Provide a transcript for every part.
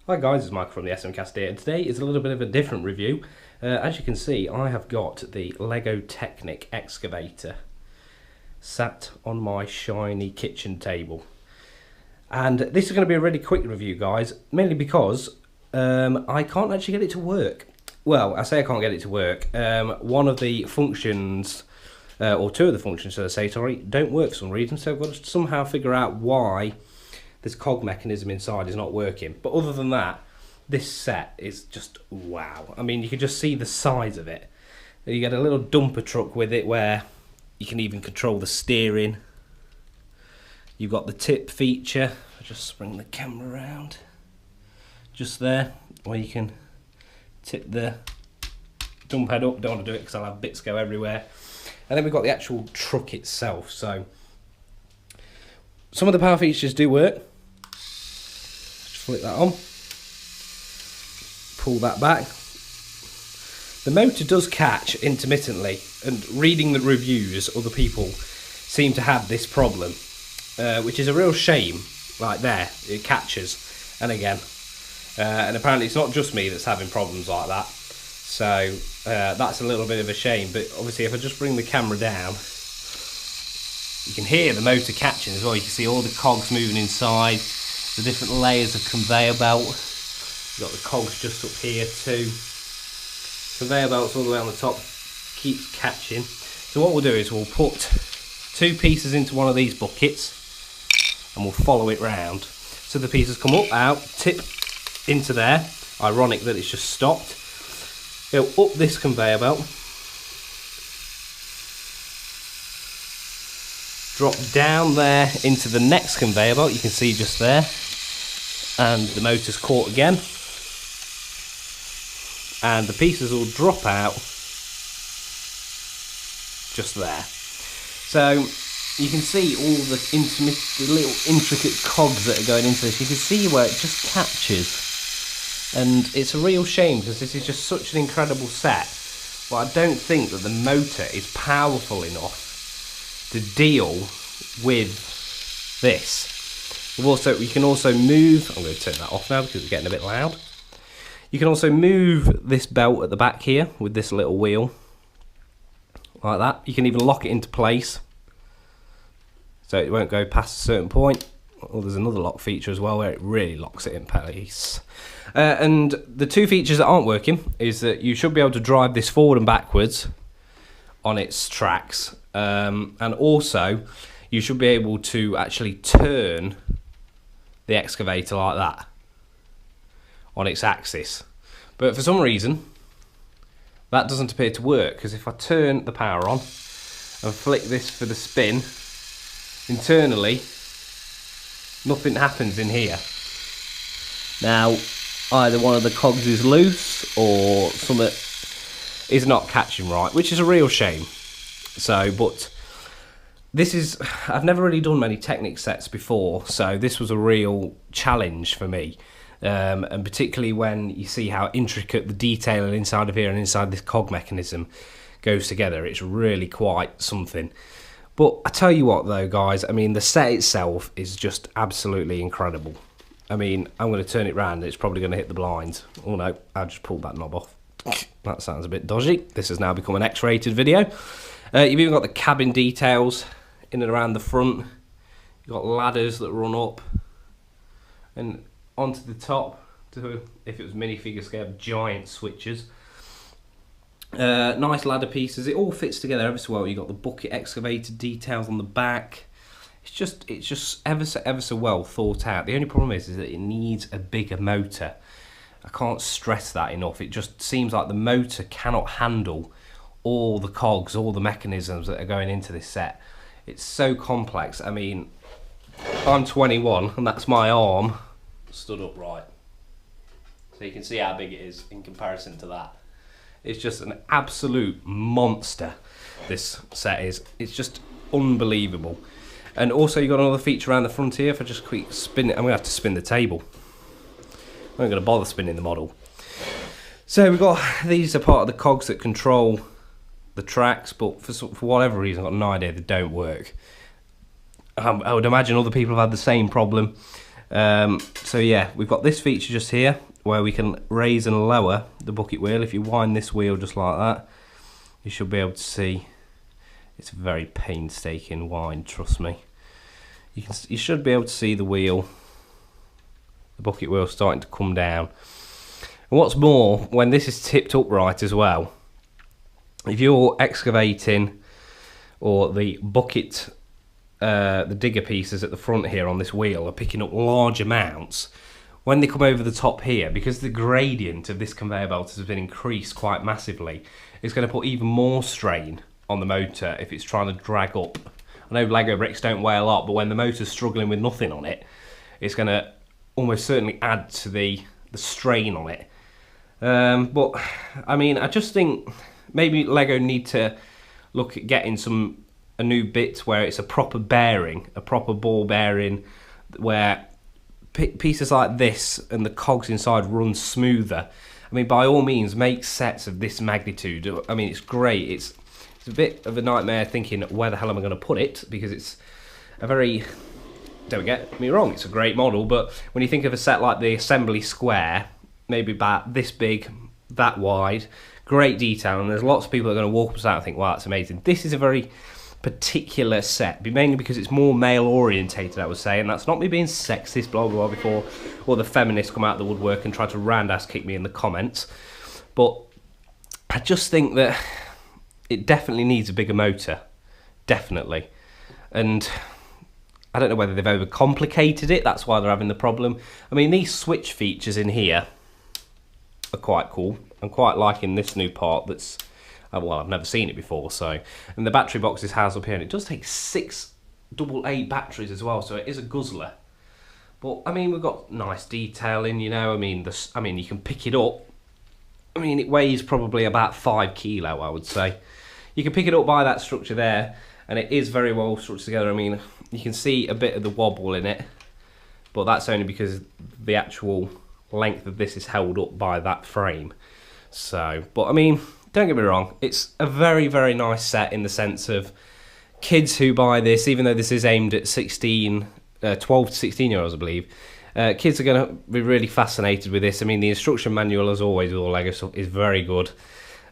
Hi guys, it's Michael from the SMcast here, and today is a little bit of a different review. As you can see, I have got the Lego Technic Excavator sat on my shiny kitchen table. And this is going to be a really quick review, guys, mainly because I can't actually get it to work. Well, I say I can't get it to work. One of the functions, or two of the functions, should I say, sorry, don't work for some reason, so I've got to somehow figure out why this cog mechanism inside is not working. But other than that, this set is just wow. I mean, you can just see the size of it. You get a little dumper truck with it where you can even control the steering. You've got the tip feature. I'll just bring the camera around. Just there, where you can tip the dump head up. Don't want to do it because I'll have bits go everywhere. And then we've got the actual truck itself. So some of the power features do work. Just flip that on. Pull that back. The motor does catch intermittently, and reading the reviews, other people seem to have this problem, which is a real shame. Like there, it catches, and again, and apparently it's not just me that's having problems like that. So that's a little bit of a shame. But obviously, if I just bring the camera down, you can hear the motor catching as well. You can see all the cogs moving inside, the different layers of conveyor belt. You've got the cogs just up here too. Conveyor belts all the way on the top, keeps catching. So what we'll do is we'll put two pieces into one of these buckets and we'll follow it round. So the pieces come up, out, tip into there. Ironic that it's just stopped. Go up this conveyor belt. Drop down there into the next conveyor belt, you can see just there, and the motor's caught again, and the pieces will drop out just there. So you can see all the little intricate cogs that are going into this. You can see where it just catches, and it's a real shame because this is just such an incredible set, but I don't think that the motor is powerful enough to deal with this. You can also move, I'm going to turn that off now because it's getting a bit loud. You can also move this belt at the back here with this little wheel, like that. You can even lock it into place, so it won't go past a certain point. Oh, there's another lock feature as well where it really locks it in place. And the two features that aren't working is that you should be able to drive this forward and backwards on its tracks, and also you should be able to actually turn the excavator like that on its axis. But for some reason that doesn't appear to work, because if I turn the power on and flick this for the spin, internally nothing happens in here. Now either one of the cogs is loose or something is not catching right, which is a real shame. So, but this is, I've never really done many Technic sets before, so this was a real challenge for me, and particularly when you see how intricate the detailing inside of here and inside this cog mechanism goes together, it's really quite something. But I tell you what though, guys, I mean, the set itself is just absolutely incredible. I mean, I'm going to turn it round and it's probably going to hit the blinds. Oh no, I just pulled that knob off. That sounds a bit dodgy. This has now become an X-rated video. You've even got the cabin details in and around the front. You've got ladders that run up and onto the top to, if it was minifigure scale, giant switches. Nice ladder pieces. It all fits together ever so well. You've got the bucket excavator details on the back. It's just ever so well thought out. The only problem is that it needs a bigger motor. I can't stress that enough. It just seems like the motor cannot handle all the cogs, all the mechanisms that are going into this set. It's so complex. I mean, I'm 21 and that's my arm stood upright. So you can see how big it is in comparison to that. It's just an absolute monster, this set is. It's just unbelievable. And also you've got another feature around the front here. If I just quick spin it, I'm going to have to spin the table. I'm not going to bother spinning the model. So we've got, these are part of the cogs that control the tracks, but for whatever reason, I've got no idea, they don't work. I would imagine other people have had the same problem. So yeah, we've got this feature just here where we can raise and lower the bucket wheel. If you wind this wheel just like that, you should be able to see. It's a very painstaking wind, trust me. You should be able to see the wheel, the bucket wheel, starting to come down. And what's more, when this is tipped upright as well, if you're excavating or the bucket, the digger pieces at the front here on this wheel are picking up large amounts, when they come over the top here, because the gradient of this conveyor belt has been increased quite massively, it's going to put even more strain on the motor if it's trying to drag up. I know Lego bricks don't weigh a lot, but when the motor's struggling with nothing on it, it's going to almost certainly add to the strain on it. But I mean, I just think maybe Lego need to look at getting a new bit where it's a proper bearing, a proper ball bearing, where pieces like this and the cogs inside run smoother. I mean, by all means, make sets of this magnitude. I mean, it's great. It's a bit of a nightmare thinking where the hell am I going to put it, because it's a very, don't get me wrong, it's a great model, but when you think of a set like the assembly square, maybe about this big, that wide, great detail, and there's lots of people that are going to walk up to that and think, wow, that's amazing. This is a very particular set, mainly because it's more male orientated, I would say, and that's not me being sexist, blah blah blah, before all the feminists come out of the woodwork and try to round-ass kick me in the comments, but I just think that it definitely needs a bigger motor, definitely, and I don't know whether they've overcomplicated it, that's why they're having the problem. I mean, these switch features in here are quite cool. I'm quite liking this new part that's, well, I've never seen it before, so, and the battery box is housed up here, and it does take 6 AA batteries as well, so it is a guzzler. But I mean, we've got nice detailing, you know. I mean, you can pick it up. I mean, it weighs probably about 5 kilo, I would say. You can pick it up by that structure there, and it is very well structured together. I mean, you can see a bit of the wobble in it, but that's only because the actual length of this is held up by that frame. So, but I mean, don't get me wrong, it's a very, very nice set in the sense of kids who buy this, even though this is aimed at 12 to 16 year olds, I believe, kids are going to be really fascinated with this. I mean, the instruction manual, as always with all Lego stuff, is very good.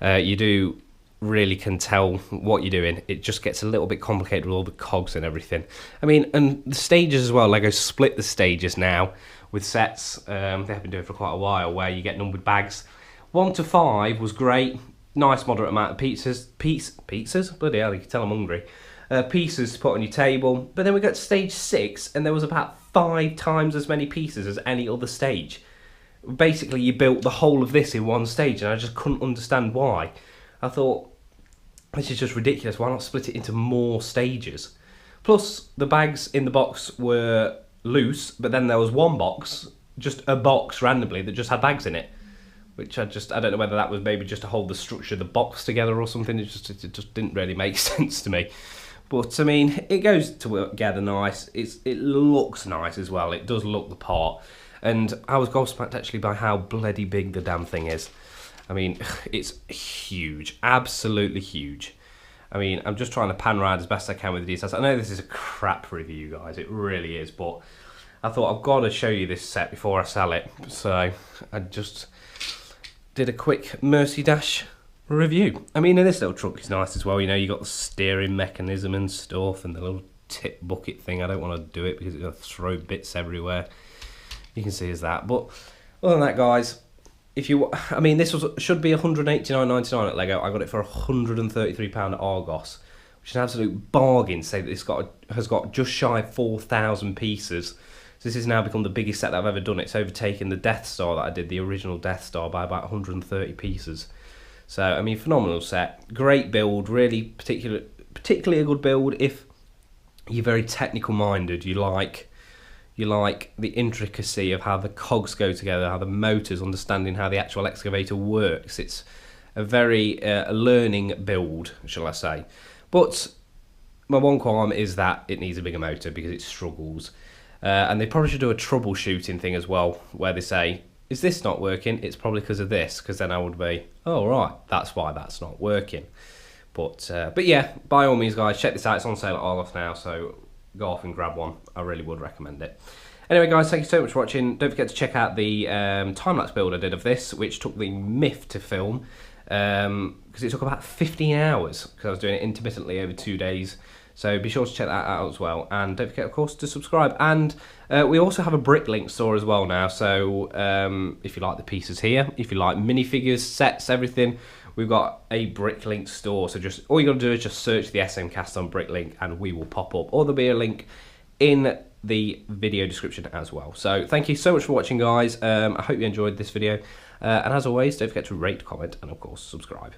You do really can tell what you're doing. It just gets a little bit complicated with all the cogs and everything. I mean, and the stages as well, Lego split the stages now with sets. They have been doing it for quite a while, where you get numbered bags. 1 to 5 was great. Nice moderate amount of pizzas? Bloody hell, you can tell I'm hungry. Pieces to put on your table. But then we got to stage 6, and there was about 5 times as many pieces as any other stage. Basically, you built the whole of this in one stage, and I just couldn't understand why. I thought, this is just ridiculous. Why not split it into more stages? Plus, the bags in the box were loose, but then there was one box, just a box randomly, that just had bags in it. Which I don't know whether that was maybe just to hold the structure of the box together or something. It just didn't really make sense to me. But I mean, it goes together nice. It looks nice as well. It does look the part. And I was gobsmacked actually by how bloody big the damn thing is. I mean, it's huge, absolutely huge. I mean, I'm just trying to pan around as best I can with the details. I know this is a crap review, guys. It really is. But I thought I've got to show you this set before I sell it. So I just did a quick Mercy Dash review. I mean, and this little truck is nice as well. You know, you got the steering mechanism and stuff, and the little tip bucket thing. I don't want to do it because it's going to throw bits everywhere. You can see as that. But other than that, guys, I mean, this should be $189.99 at Lego. I got it for £133 at Argos, which is an absolute bargain. Say that this has got just shy of 4,000 pieces. So this has now become the biggest set that I've ever done. It's overtaken the Death Star that I did, the original Death Star, by about 130 pieces. So, I mean, phenomenal set. Great build, really particularly a good build if you're very technical minded. You like the intricacy of how the cogs go together, how the motors, understanding how the actual excavator works. It's a very learning build, shall I say. But my one qualm is that it needs a bigger motor because it struggles. And they probably should do a troubleshooting thing as well, where they say, is this not working? It's probably because of this, because then I would be, oh right, that's why that's not working. But yeah, by all means, guys, check this out. It's on sale at Argos now, so go off and grab one. I really would recommend it. Anyway, guys, thank you so much for watching. Don't forget to check out the time-lapse build I did of this, which took the Myth to film, because it took about 15 hours, because I was doing it intermittently over 2 days. So be sure to check that out as well. And don't forget, of course, to subscribe. And we also have a Bricklink store as well now. So if you like the pieces here, if you like minifigures, sets, everything, we've got a Bricklink store. So just all you got to do is just search the SMcast on Bricklink and we will pop up. Or there'll be a link in the video description as well. So thank you so much for watching, guys. I hope you enjoyed this video. And as always, don't forget to rate, comment, and of course, subscribe.